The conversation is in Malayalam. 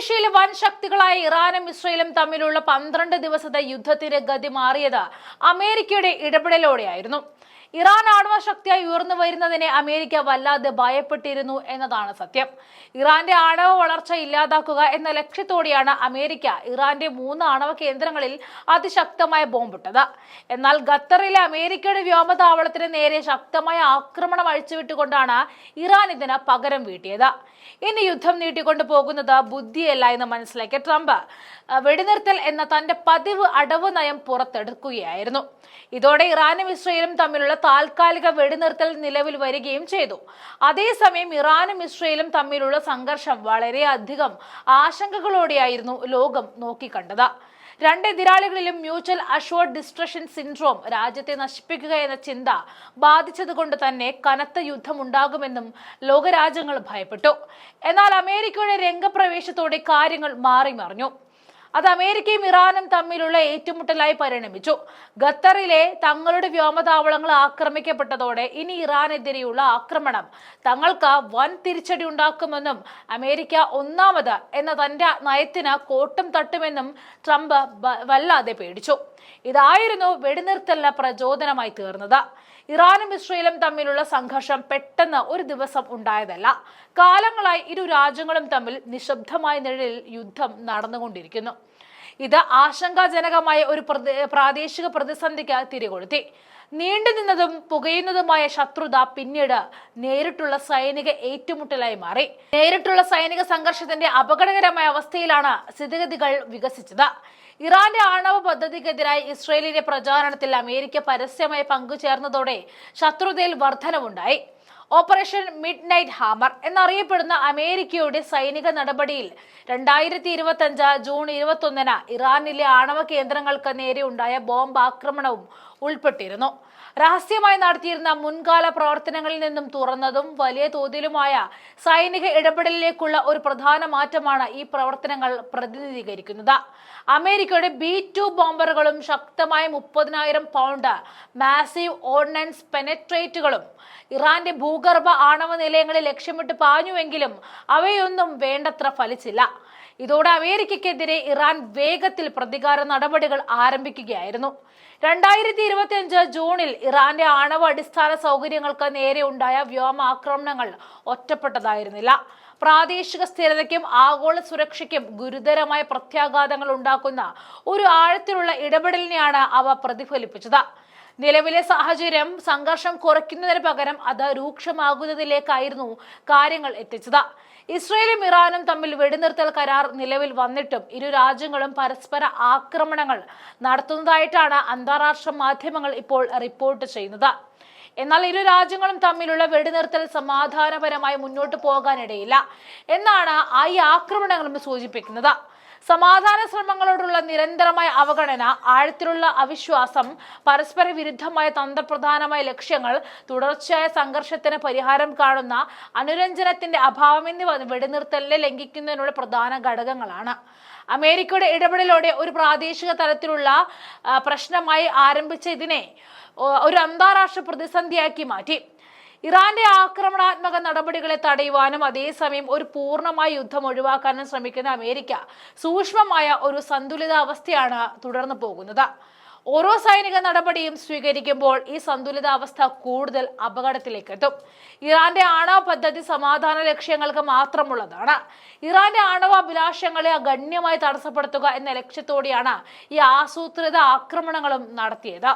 പശ്ചിമേഷ്യയിലെ വൻ ശക്തികളായ ഇറാനും ഇസ്രയേലും തമ്മിലുള്ള 12 ദിവസത്തെ യുദ്ധത്തിന്റെ ഗതി മാറിയത് അമേരിക്കയുടെ ഇടപെടലോടെയായിരുന്നു. ഇറാൻ ആണവ ശക്തിയായി ഉയർന്നു വരുന്നതിനെ അമേരിക്ക വല്ലാതെ ഭയപ്പെട്ടിരുന്നു എന്നതാണ് സത്യം. ഇറാന്റെ ആണവ വളർച്ച ഇല്ലാതാക്കുക എന്ന ലക്ഷ്യത്തോടെയാണ് അമേരിക്ക ഇറാന്റെ 3 ആണവ കേന്ദ്രങ്ങളിൽ അതിശക്തമായ ബോംബിട്ടത്. എന്നാൽ ഖത്തറിലെ അമേരിക്കയുടെ വ്യോമതാവളത്തിന് നേരെ ശക്തമായ ആക്രമണം അഴിച്ചുവിട്ടുകൊണ്ടാണ് ഇറാൻ ഇതിന് പകരം വീട്ടിയത്. ഇനി യുദ്ധം നീട്ടിക്കൊണ്ടു പോകുന്നത് ബുദ്ധിയല്ല എന്ന് മനസ്സിലാക്കിയ ട്രംപ് വെടിനിർത്തൽ എന്ന തന്റെ പതിവ് അടവ് നയം പുറത്തെടുക്കുകയായിരുന്നു. ഇതോടെ ഇറാനും ഇസ്രയേലും തമ്മിലുള്ള താൽക്കാലിക വെടിനിർത്തൽ നിലവിൽ വരികയും ചെയ്തു. അതേസമയം ഇറാനും ഇസ്രയേലും തമ്മിലുള്ള സംഘർഷം വളരെയധികം ആശങ്കകളോടെയായിരുന്നു ലോകം നോക്കിക്കണ്ടത്. രണ്ട് എതിരാളികളിലും മ്യൂച്വൽ അഷ്വർഡ് ഡിസ്ട്രഷൻ സിൻഡ്രോം രാജ്യത്തെ നശിപ്പിക്കുക എന്ന ചിന്ത ബാധിച്ചതുകൊണ്ട് തന്നെ കനത്ത യുദ്ധമുണ്ടാകുമെന്നും ലോകരാജ്യങ്ങൾ ഭയപ്പെട്ടു. എന്നാൽ അമേരിക്കയുടെ രംഗപ്രവേശത്തോടെ കാര്യങ്ങൾ മാറിമറിഞ്ഞു. അത് അമേരിക്കയും ഇറാനും തമ്മിലുള്ള ഏറ്റുമുട്ടലായി പരിണമിച്ചു. ഖത്തറിലെ തങ്ങളുടെ വ്യോമതാവളങ്ങൾ ആക്രമിക്കപ്പെട്ടതോടെ ഇനി ഇറാനെതിരെയുള്ള ആക്രമണം തങ്ങൾക്ക് വൻ തിരിച്ചടി ഉണ്ടാക്കുമെന്നും അമേരിക്ക ഒന്നാമത് എന്ന തന്റെ നയത്തിന് കോട്ടം തട്ടുമെന്നും ട്രംപ് വല്ലാതെ പേടിച്ചു. ഇതായിരുന്നു വെടിനിർത്തലിന് പ്രചോദനമായി തീർന്നത്. ഇറാനും ഇസ്രയേലും തമ്മിലുള്ള സംഘർഷം പെട്ടെന്ന് ഒരു ദിവസം ഉണ്ടായതല്ല. കാലങ്ങളായി ഇരു രാജ്യങ്ങളും തമ്മിൽ നിശബ്ദമായ നിഴലിൽ യുദ്ധം നടന്നുകൊണ്ടിരിക്കുന്നു. ഇത് ആശങ്കാജനകമായ ഒരു പ്രാദേശിക പ്രതിസന്ധിക്ക് തിരികൊളുത്തി. നീണ്ടുനിന്നതും പുകയുന്നതുമായ ശത്രുത പിന്നീട് നേരിട്ടുള്ള സൈനിക ഏറ്റുമുട്ടലായി മാറി. നേരിട്ടുള്ള സൈനിക സംഘർഷത്തിന്റെ അപകടകരമായ അവസ്ഥയിലാണ് സ്ഥിതിഗതികൾ വികസിച്ചത്. ഇറാന്റെ ആണവ പദ്ധതിക്കെതിരായി ഇസ്രയേലിന്റെ പ്രചാരണത്തിൽ അമേരിക്ക പരസ്യമായി പങ്കുചേർന്നതോടെ ശത്രുതയിൽ വർധനവുണ്ടായി. ഓപ്പറേഷൻ മിഡ് നൈറ്റ് ഹാമർ എന്നറിയപ്പെടുന്ന അമേരിക്കയുടെ സൈനിക നടപടിയിൽ 2025 ജൂൺ 21 ഇറാനിലെ ആണവ കേന്ദ്രങ്ങൾക്ക് നേരെ ഉണ്ടായ ബോംബ് ആക്രമണവും ഉൾപ്പെട്ടിരുന്നു. രഹസ്യമായി നടത്തിയിരുന്ന മുൻകാല പ്രവർത്തനങ്ങളിൽ നിന്നും തുറന്നതും വലിയ തോതിലുമായ സൈനിക ഇടപെടലിലേക്കുള്ള ഒരു പ്രധാന മാറ്റമാണ് ഈ പ്രവർത്തനങ്ങൾ പ്രതിനിധീകരിക്കുന്നത്. അമേരിക്കയുടെ B-2 ബോംബറുകളും ശക്തമായ 30,000 പൗണ്ട് മാസീവ് ഓർഡിനൻസ് പെനട്രേറ്റുകളും ഇറാന്റെ ഭൂഗർഭ ആണവ നിലയങ്ങളെ ലക്ഷ്യമിട്ട് പാഞ്ഞുവെങ്കിലും അവയൊന്നും വേണ്ടത്ര ഫലിച്ചില്ല. ഇതോടെ അമേരിക്കയ്ക്കെതിരെ ഇറാൻ വേഗത്തിൽ പ്രതികാര നടപടികൾ ആരംഭിക്കുകയായിരുന്നു. 2025 ജൂണിൽ ഇറാന്റെ ആണവ അടിസ്ഥാന സൗകര്യങ്ങൾക്ക് നേരെ ഉണ്ടായ വ്യോമാക്രമണങ്ങൾ ഒറ്റപ്പെട്ടതായിരുന്നില്ല. പ്രാദേശിക സ്ഥിരതയ്ക്കും ആഗോള സുരക്ഷയ്ക്കും ഗുരുതരമായ പ്രത്യാഘാതങ്ങൾ ഉണ്ടാക്കുന്ന ഒരു ആഴത്തിലുള്ള ഇടപെടലിനെയാണ് അവ പ്രതിഫലിപ്പിച്ചത്. നിലവിലെ സാഹചര്യം സംഘർഷം കുറയ്ക്കുന്നതിന് പകരം അത് രൂക്ഷമാകുന്നതിലേക്കായിരുന്നു കാര്യങ്ങൾ എത്തിച്ചത്. ഇസ്രയേലും ഇറാനും തമ്മിൽ വെടിനിർത്തൽ കരാർ നിലവിൽ വന്നിട്ടും ഇരു രാജ്യങ്ങളും പരസ്പര ആക്രമണങ്ങൾ നടത്തുന്നതായിട്ടാണ് അന്താരാഷ്ട്ര മാധ്യമങ്ങൾ ഇപ്പോൾ റിപ്പോർട്ട് ചെയ്യുന്നത്. എന്നാൽ ഇരു രാജ്യങ്ങളും തമ്മിലുള്ള വെടിനിർത്തൽ സമാധാനപരമായി മുന്നോട്ട് പോകാനിടയില്ല എന്നാണ് ഈ ആക്രമണങ്ങളും സൂചിപ്പിക്കുന്നത്. സമാധാന ശ്രമങ്ങളോടുള്ള നിരന്തരമായ അവഗണന, ആഴത്തിലുള്ള അവിശ്വാസം, പരസ്പര വിരുദ്ധമായ തന്ത്രപ്രധാനമായ ലക്ഷ്യങ്ങൾ, തുടർച്ചയായ സംഘർഷത്തിന് പരിഹാരം കാണുന്ന അനുരഞ്ജനത്തിന്റെ അഭാവം എന്നിവ വെടിനിർത്തലിനെ ലംഘിക്കുന്നതിനുള്ള പ്രധാന ഘടകങ്ങളാണ്. അമേരിക്കയുടെ ഇടപെടലോടെ ഒരു പ്രാദേശിക തലത്തിലുള്ള പ്രശ്നമായി ആരംഭിച്ച ഇതിനെ ഒരു അന്താരാഷ്ട്ര പ്രതിസന്ധിയാക്കി മാറ്റി. ഇറാന്റെ ആക്രമണാത്മക നടപടികളെ തടയുവാനും അതേസമയം ഒരു പൂർണ്ണമായ യുദ്ധം ഒഴിവാക്കാനും ശ്രമിക്കുന്ന അമേരിക്ക സൂക്ഷ്മമായ ഒരു സന്തുലിതാവസ്ഥയാണ് തുടർന്നു പോകുന്നത്. ഓരോ സൈനിക നടപടിയും സ്വീകരിക്കുമ്പോൾ ഈ സന്തുലിതാവസ്ഥ കൂടുതൽ അപകടത്തിലേക്ക് എത്തും. ഇറാന്റെ ആണവ പദ്ധതി സമാധാന ലക്ഷ്യങ്ങൾക്ക് മാത്രമുള്ളതാണ്. ഇറാന്റെ ആണവ അഭിലാഷങ്ങളെ ഗണ്യമായി തടസ്സപ്പെടുത്തുക എന്ന ലക്ഷ്യത്തോടെയാണ് ഈ ആസൂത്രിത ആക്രമണങ്ങളും നടത്തിയത്.